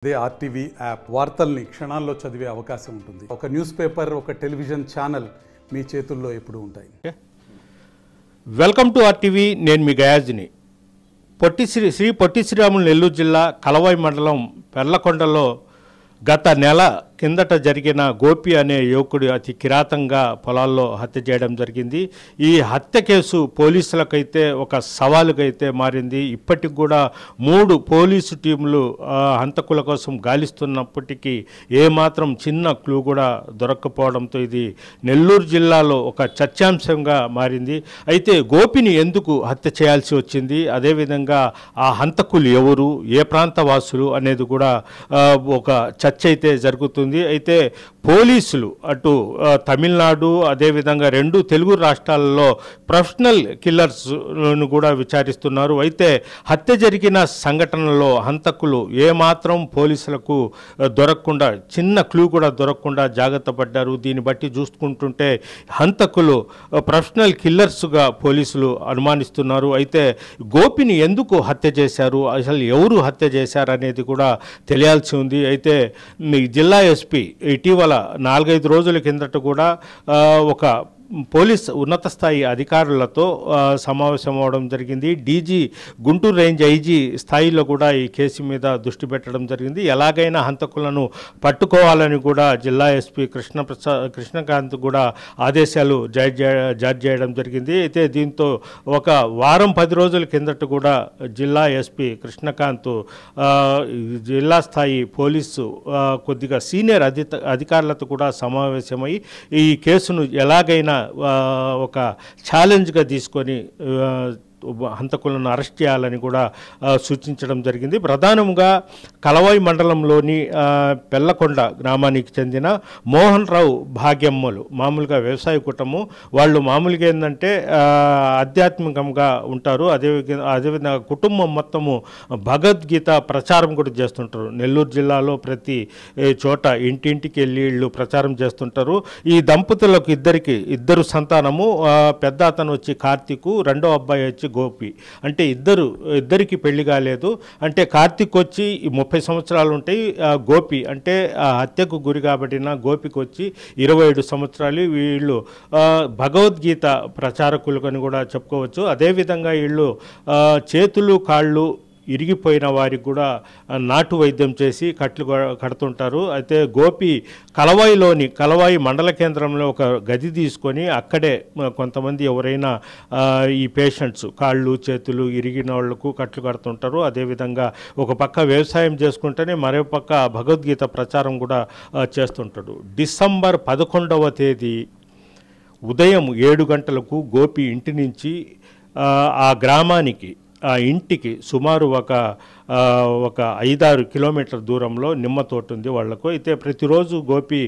అదే RTV app వార్తల్ని క్షణాల్లో చదివే అవకాశం ఉంటుంది. ఒక న్యూస్ పేపర్, ఒక టెలివిజన్ ఛానల్ మీ చేతుల్లో ఎప్పుడూ ఉంటాయి. Welcome to RTV. నేను మీ గయాజ్ని. శ్రీ పొట్టి శ్రీరాములు నెల్లూరు జిల్లా కలవాయి మండలం పెర్లకొండలో గత నెల కిందట జరిగిన గోపి అనే యువకుడు అతి కిరాతంగా పొలాల్లో హత్య చేయడం జరిగింది. ఈ హత్య కేసు పోలీసులకైతే ఒక సవాలుకైతే మారింది. ఇప్పటికి కూడా 3 పోలీసు టీములు హంతకుల కోసం గాలిస్తున్నప్పటికీ ఏమాత్రం చిన్న క్లూ కూడా దొరక్కపోవడంతో ఇది నెల్లూరు జిల్లాలో ఒక చర్చాంశంగా మారింది. అయితే గోపిని ఎందుకు హత్య చేయాల్సి వచ్చింది, అదేవిధంగా ఆ హంతకులు ఎవరు, ఏ ప్రాంత వాసులు అనేది కూడా ఒక చర్చ అయితే జరుగుతుంది. అయితే పోలీసులు తమిళనాడు అదేవిధంగా 2 తెలుగు రాష్ట్రాలలో ప్రొఫెషనల్ కిల్లర్స్ను కూడా విచారిస్తున్నారు. అయితే హత్య జరిగిన సంఘటనలో హంతకులు ఏమాత్రం పోలీసులకు దొరకకుండా, చిన్న క్లూ కూడా దొరకకుండా జాగ్రత్త పడ్డారు. దీన్ని బట్టి చూసుకుంటుంటే హంతకులు ప్రొఫెషనల్ కిల్లర్స్గా పోలీసులు అనుమానిస్తున్నారు. అయితే గోపిని ఎందుకు హత్య చేశారు, అసలు ఎవరు హత్య చేశారు అనేది కూడా తెలియాల్సి ఉంది. అయితే జిల్లా ఎస్పీ ఇటీవల 4-5 రోజుల కిందట కూడా ఒక పోలీస్ ఉన్నత స్థాయి అధికారులతో సమావేశం అవడం జరిగింది. డీజీ గుంటూరు రేంజ్ ఐజీ స్థాయిలో కూడా ఈ కేసు మీద దృష్టి పెట్టడం జరిగింది. ఎలాగైనా హంతకులను పట్టుకోవాలని కూడా జిల్లా ఎస్పీ కృష్ణకాంత్ కూడా ఆదేశాలు జారీ చేయడం జరిగింది. అయితే దీంతో ఒక వారం 10 రోజుల కిందట కూడా జిల్లా ఎస్పీ కృష్ణకాంత్ జిల్లా స్థాయి పోలీసు కొద్దిగా సీనియర్ అధికారులతో కూడా సమావేశమై ఈ కేసును ఎలాగైనా ఒక ఛాలెంజ్గా తీసుకొని హంతకులను అరెస్ట్ చేయాలని కూడా సూచించడం జరిగింది. ప్రధానంగా కలవాయి మండలంలోని పెళ్లకొండ గ్రామానికి చెందిన మోహన్ రావు భాగ్యమ్మలు మామూలుగా వ్యవసాయ కుటుంబం. వాళ్ళు మామూలుగా ఏంటంటే ఆధ్యాత్మికంగా ఉంటారు. అదేవిధంగా కుటుంబం మొత్తము భగవద్గీత ప్రచారం కూడా చేస్తుంటారు. నెల్లూరు జిల్లాలో ప్రతి చోట ఇంటింటికి వెళ్ళి వీళ్ళు ప్రచారం చేస్తుంటారు. ఈ దంపతులకు ఇద్దరు సంతానము. పెద్ద అతను వచ్చి కార్తీకు, రెండో అబ్బాయి వచ్చి గోపి. అంటే ఇద్దరికి పెళ్లి కాలేదు. అంటే కార్తీక్ వచ్చి 30 సంవత్సరాలు ఉంటాయి. గోపి అంటే హత్యకు గురి కాబట్టిన గోపికి వచ్చి 27 సంవత్సరాలు. వీళ్ళు భగవద్గీత ప్రచారకులు అని కూడా చెప్పుకోవచ్చు. అదేవిధంగా వీళ్ళు చేతులు కాళ్ళు ఇరిగిపోయిన వారికి కూడా నాటు వైద్యం చేసి కట్లు కడుతుంటారు. అయితే గోపి కలవాయి మండల కేంద్రంలో ఒక గది తీసుకొని అక్కడే కొంతమంది ఎవరైనా ఈ పేషెంట్స్ కాళ్ళు చేతులు ఇరిగిన వాళ్లకు కట్లు కడుతుంటారు. అదేవిధంగా ఒక పక్క వ్యవసాయం చేసుకుంటేనే మరో పక్క భగవద్గీత ప్రచారం కూడా చేస్తుంటాడు. డిసెంబర్ 11వ తేదీ ఉదయం 7 గంటలకు గోపి ఇంటి నుంచి ఆ గ్రామానికి, ఆ ఇంటికి సుమారు ఒక 5-6 కిలోమీటర్ల దూరంలో నిమ్మ తోట ఉంది వాళ్లకు. అయితే ప్రతిరోజు గోపి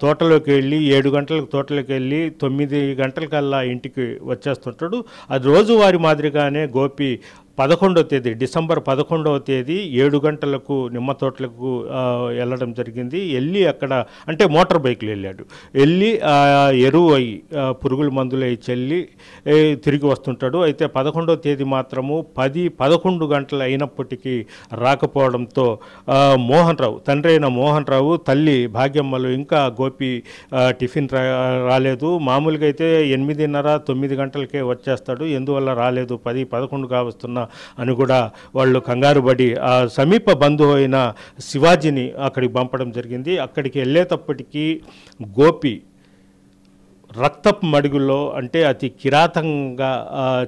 తోటలోకి వెళ్ళి 7 గంటలకు తోటలోకి వెళ్ళి 9 గంటలకల్లా ఇంటికి వచ్చేస్తుంటాడు. అది రోజువారి మాదిరిగానే గోపి 11వ తేదీ డిసెంబర్ 11వ తేదీ 7 గంటలకు నిమ్మ తోటలకు వెళ్ళడం జరిగింది. వెళ్ళి అక్కడ అంటే మోటార్ బైక్లో వెళ్ళి ఎరువు అయి పురుగుల మందులు అయి చల్లి తిరిగి వస్తుంటాడు. అయితే 11వ తేదీ మాత్రము 10-11 గంటలు అయినప్పటికీ రాకపోవడంతో తండ్రి అయిన మోహన్ రావు, తల్లి భాగ్యమ్మలు ఇంకా గోపి టిఫిన్ రాలేదు. మామూలుగా అయితే 8:30-9 గంటలకే వచ్చేస్తాడు. ఎందువల్ల రాలేదు 10-11 కావస్తున్నా అని కూడా వాళ్ళు కంగారు పడి ఆ సమీప బంధువు అయిన శివాజీని అక్కడికి పంపడం జరిగింది. అక్కడికి వెళ్ళేటప్పటికీ గోపి రక్తపు మడుగుల్లో అంటే అతి కిరాతంగా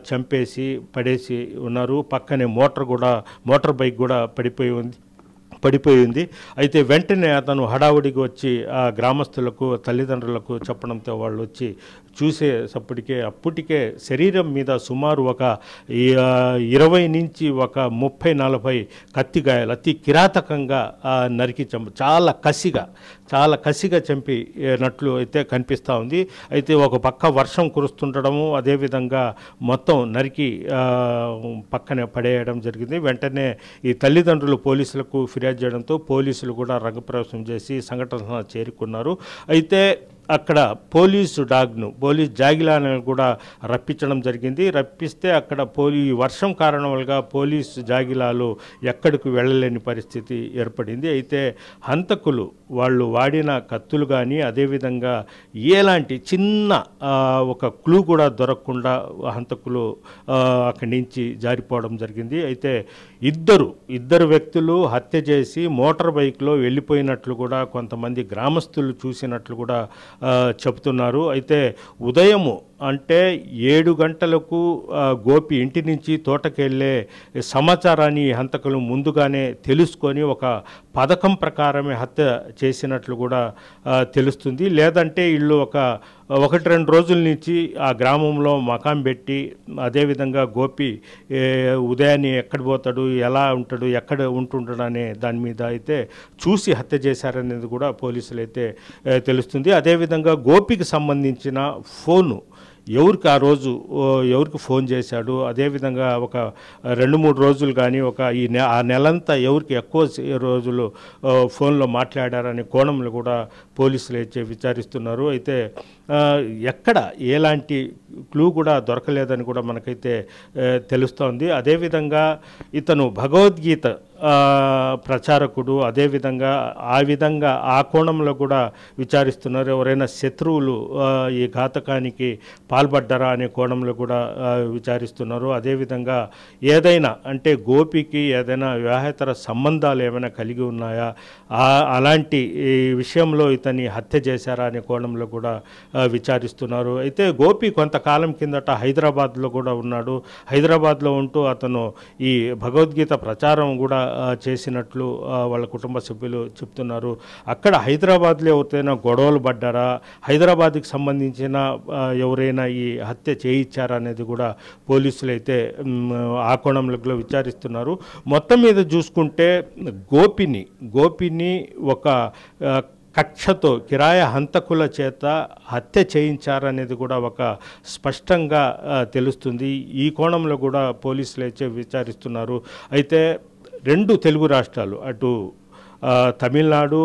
చంపేసి పడేసి ఉన్నారు. పక్కనే మోటార్ బైక్ కూడా పడిపోయింది. అయితే వెంటనే అతను హడావుడికి వచ్చి ఆ గ్రామస్తులకు, తల్లిదండ్రులకు చెప్పడంతో వాళ్ళు వచ్చి అప్పటికే శరీరం మీద సుమారు ఒక 20 నుంచి ఒక 30-40 కత్తిగాయాలు అతి కిరాతకంగా నరికి చాలా కసిగా చంపినట్లు అయితే కనిపిస్తూ ఉంది. అయితే ఒక పక్క వర్షం కురుస్తుండడము, అదేవిధంగా మొత్తం నరికి పక్కనే పడేయడం జరిగింది. వెంటనే ఈ తల్లిదండ్రులు పోలీసులకు ఫిర్యాదు చేయడంతో పోలీసులు కూడా రంగప్రవేశం చేసి సంఘటన చేరుకున్నారు. అయితే అక్కడ పోలీసు జాగిలాలను కూడా రప్పించడం జరిగింది. రప్పిస్తే అక్కడ వర్షం కారణంగా పోలీసు జాగిలాలు ఎక్కడికి వెళ్ళలేని పరిస్థితి ఏర్పడింది. అయితే హంతకులు వాళ్ళు వాడిన కత్తులు కానీ అదేవిధంగా ఎలాంటి చిన్న ఒక క్లూ కూడా దొరకకుండా హంతకులు అక్కడి నుంచి జారిపోవడం జరిగింది. అయితే ఇద్దరు వ్యక్తులు హత్య చేసి మోటార్ బైక్లో వెళ్ళిపోయినట్లు కూడా కొంతమంది గ్రామస్తులు చూసినట్లు కూడా చెబుతున్నారు. అయితే ఉదయము అంటే 7 గంటలకు గోపి ఇంటి నుంచి తోటకెళ్ళే సమాచారాన్ని హంతకులు ముందుగానే తెలుసుకొని ఒక పథకం ప్రకారమే హత్య చేసినట్లు కూడా తెలుస్తుంది. లేదంటే వీళ్ళు 1-2 రోజుల నుంచి ఆ గ్రామంలో మకాం పెట్టి అదేవిధంగా గోపి ఉదయాన్నే ఎక్కడ పోతాడు, ఎలా ఉంటాడు, ఎక్కడ ఉంటుంటాడు అనే దాని మీద అయితే చూసి హత్య చేశారనేది కూడా పోలీసులు అయితే తెలుస్తుంది. అదేవిధంగా గోపికి సంబంధించిన ఫోను ఎవరికి ఆ రోజు ఎవరికి ఫోన్ చేశాడు, అదేవిధంగా ఒక 2-3 రోజులు కానీ ఆ నెలంతా ఎవరికి ఎక్కువ రోజులు ఫోన్లో మాట్లాడారనే కోణంలో కూడా పోలీసులు అయితే విచారిస్తున్నారు. అయితే ఎక్కడ ఎలాంటి క్లూ కూడా దొరకలేదని కూడా మనకైతే తెలుస్తోంది. అదేవిధంగా ఇతను భగవద్గీత ప్రచారకుడు, అదేవిధంగా ఆ కోణంలో కూడా విచారిస్తున్నారు. ఎవరైనా శత్రువులు ఈ ఘాతకానికి పాల్పడ్డారా అనే కోణంలో కూడా విచారిస్తున్నారు. అదేవిధంగా ఏదైనా అంటే గోపికి ఏదైనా వివాహేతర సంబంధాలు ఏమైనా కలిగి ఉన్నాయా, అలాంటి విషయంలో ఇతన్ని హత్య చేశారా అనే కోణంలో కూడా విచారిస్తున్నారు. అయితే గోపి కొంతకాలం కిందట హైదరాబాద్లో కూడా ఉన్నాడు. హైదరాబాద్లో ఉంటూ అతను ఈ భగవద్గీత ప్రచారం కూడా చేసినట్లు వాళ్ళ కుటుంబ సభ్యులు చెప్తున్నారు. అక్కడ హైదరాబాద్లో ఎవరైనా గొడవలు పడ్డారా, హైదరాబాద్కి సంబంధించిన ఎవరైనా ఈ హత్య చేయించారా అనేది కూడా పోలీసులు అయితే ఆ కోణంలో విచారిస్తున్నారు. మొత్తం మీద చూసుకుంటే గోపిని ఒక కక్షతో కిరాయ హంతకుల చేత హత్య చేయించారనేది కూడా ఒక స్పష్టంగా తెలుస్తుంది. ఈ కోణంలో కూడా పోలీసులు అయితే విచారిస్తున్నారు. అయితే 2 తెలుగు రాష్ట్రాలు అటు తమిళనాడు,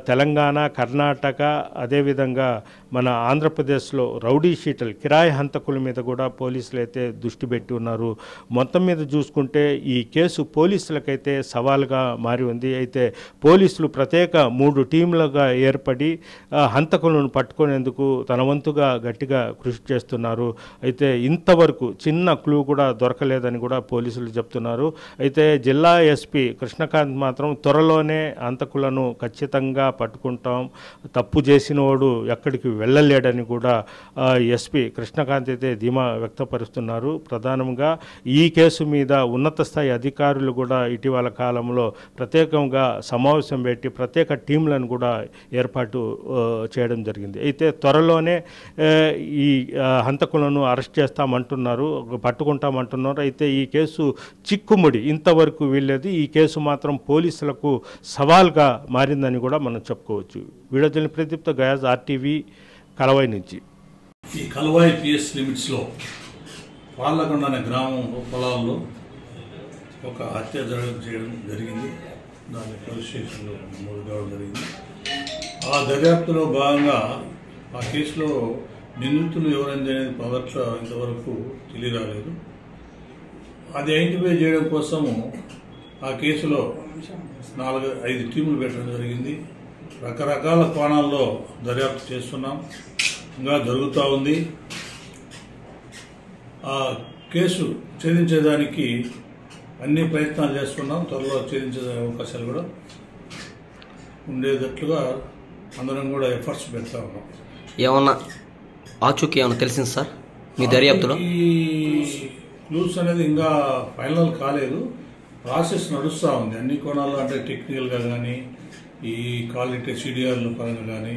తెలంగాణ, కర్ణాటక, అదేవిధంగా మన ఆంధ్రప్రదేశ్లో రౌడీ షీటల్ కిరాయి హంతకుల మీద కూడా పోలీసులు అయితే దృష్టి పెట్టి ఉన్నారు. మొత్తం మీద చూసుకుంటే ఈ కేసు పోలీసులకైతే సవాల్గా మారి ఉంది. అయితే పోలీసులు ప్రత్యేక 3 టీంలుగా ఏర్పడి హంతకులను పట్టుకునేందుకు తన వంతుగా గట్టిగా కృషి చేస్తున్నారు. అయితే ఇంతవరకు చిన్న క్లూ కూడా దొరకలేదని కూడా పోలీసులు చెప్తున్నారు. అయితే జిల్లా ఎస్పీ కృష్ణకాంత్ మాత్రం త్వరలోనే హంతకులను ఖచ్చితంగా పట్టుకుంటాం, తప్పు చేసినవాడు ఎక్కడికి వెళ్ళలేడని కూడా ఎస్పీ కృష్ణకాంత్ అయితే ధీమా వ్యక్తపరుస్తున్నారు. ప్రధానంగా ఈ కేసు మీద ఉన్నత స్థాయి అధికారులు కూడా ఇటీవల కాలంలో ప్రత్యేకంగా సమావేశం పెట్టి ప్రత్యేక టీంలను కూడా ఏర్పాటు చేయడం జరిగింది. అయితే త్వరలోనే ఈ హంతకులను అరెస్ట్ చేస్తామంటున్నారు, పట్టుకుంటామంటున్నారు. అయితే ఈ కేసు చిక్కుముడి ఇంతవరకు వీళ్ళేది. ఈ కేసు మాత్రం పోలీసులకు సవాల్గా మారిందని కూడా మనం చెప్పుకోవచ్చు. వీడియో ప్రదీప్తో గయాజ్, RTV, కలవాయి నుంచి. ఈ కలవాయి PS లిమిట్స్లో పార్లకొండ అనే గ్రామం పొలాల్లో ఒక హత్య చేయడం జరిగింది. దాని పోలీస్ స్టేషన్లో నమోదు కావడం జరిగింది. ఆ దర్యాప్తులో భాగంగా ఆ కేసులో నిందితులు ఎవరైంది అనేది పవర్ష ఇంతవరకు తెలియరాలేదు. అది ఐడెంటిఫై చేయడం కోసము ఆ కేసులో 4-5 టీములు పెట్టడం జరిగింది. రకరకాల కోణాల్లో దర్యాప్తు చేస్తున్నాం, ఇంకా జరుగుతూ ఉంది. ఆ కేసు ఛేదించేదానికి అన్ని ప్రయత్నాలు చేస్తున్నాం. త్వరలో ఛేదించే అవకాశాలు కూడా ఉండేటట్లుగా అందరం కూడా ఎఫర్ట్స్ పెడతా ఉన్నాం. ఏమన్నా ఆచూకీ ఏమన్నా తెలిసింది సార్ మీ దర్యాప్తులో? ఈ క్లూస్ అనేది ఇంకా ఫైనల్ కాలేదు, ప్రాసెస్ నడుస్తూ ఉంది. అన్ని కోణాల్లో అంటే టెక్నికల్గా కానీ, ఈ క్వాలిటీ CDRల పరంగా కానీ,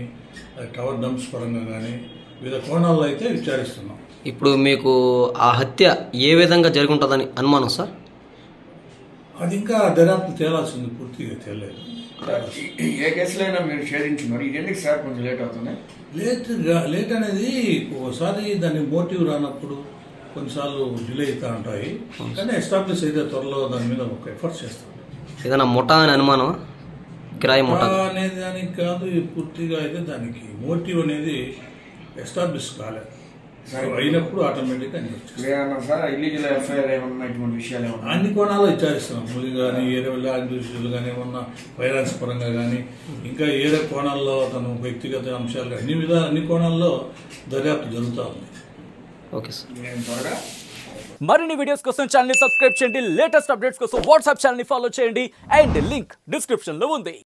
టవర్ డంప్స్ పరంగా కానీ వివిధ కోణాల్లో అయితే విచారిస్తున్నాం. ఇప్పుడు మీకు ఆ హత్య ఏ విధంగా జరిగి ఉంటుందని అనుమానం సార్? అది ఇంకా దర్యాప్తు తేలాల్సింది, పూర్తిగా తెలియలేదు. ఏ కేసులో అయినా మీరు ఛేదించున్నారు, ఇది ఎందుకు సార్ కొంచెం లేట్ అవుతుంది? లేట్ అనేది ఒకసారి దాని మోటివ్ రానప్పుడు కొన్నిసార్లు డిలే అవుతూ ఉంటాయి. కానీ ఎస్టాబ్లిష్ అయితే త్వరలో దాని మీద ఒక ఎఫర్ట్ చేస్తాం. ఏదైనా ముఠా అని అనుమానం? కిరాయి మూట అనేది దానికి కాదు, పూర్తిగా అయితే దానికి మోటివ్ అనేది ఎస్టాబ్లిష్ కాలేదు. అయినప్పుడు ఆటోమేటిక్గా సార్ ఇల్లీగల్ ఎఫ్ఐఆర్ ఏమన్నా ఇటువంటి విషయాలు ఏమన్నా అన్ని కోణాలు విచారిస్తున్నాం. ములి కానీ ఏరే విషయాలు కానీ ఏమన్నా ఫైనాన్స్ పరంగా కానీ ఇంకా ఏరే కోణాల్లో తను వ్యక్తిగత అంశాలు కానీ అన్ని కోణాల్లో దర్యాప్తు జరుగుతూ ఉంది. Okay sir. నేను త్వరగా మరిన్ని వీడియోస్ కోసం ఛానల్ ని సబ్స్క్రైబ్ చేయండి, లేటెస్ట్ అప్డేట్స్ కోసం వాట్సాప్ ఛానల్ ని ఫాలో చేయండి అండ్ లింక్ డిస్క్రిప్షన్ లో ఉంది.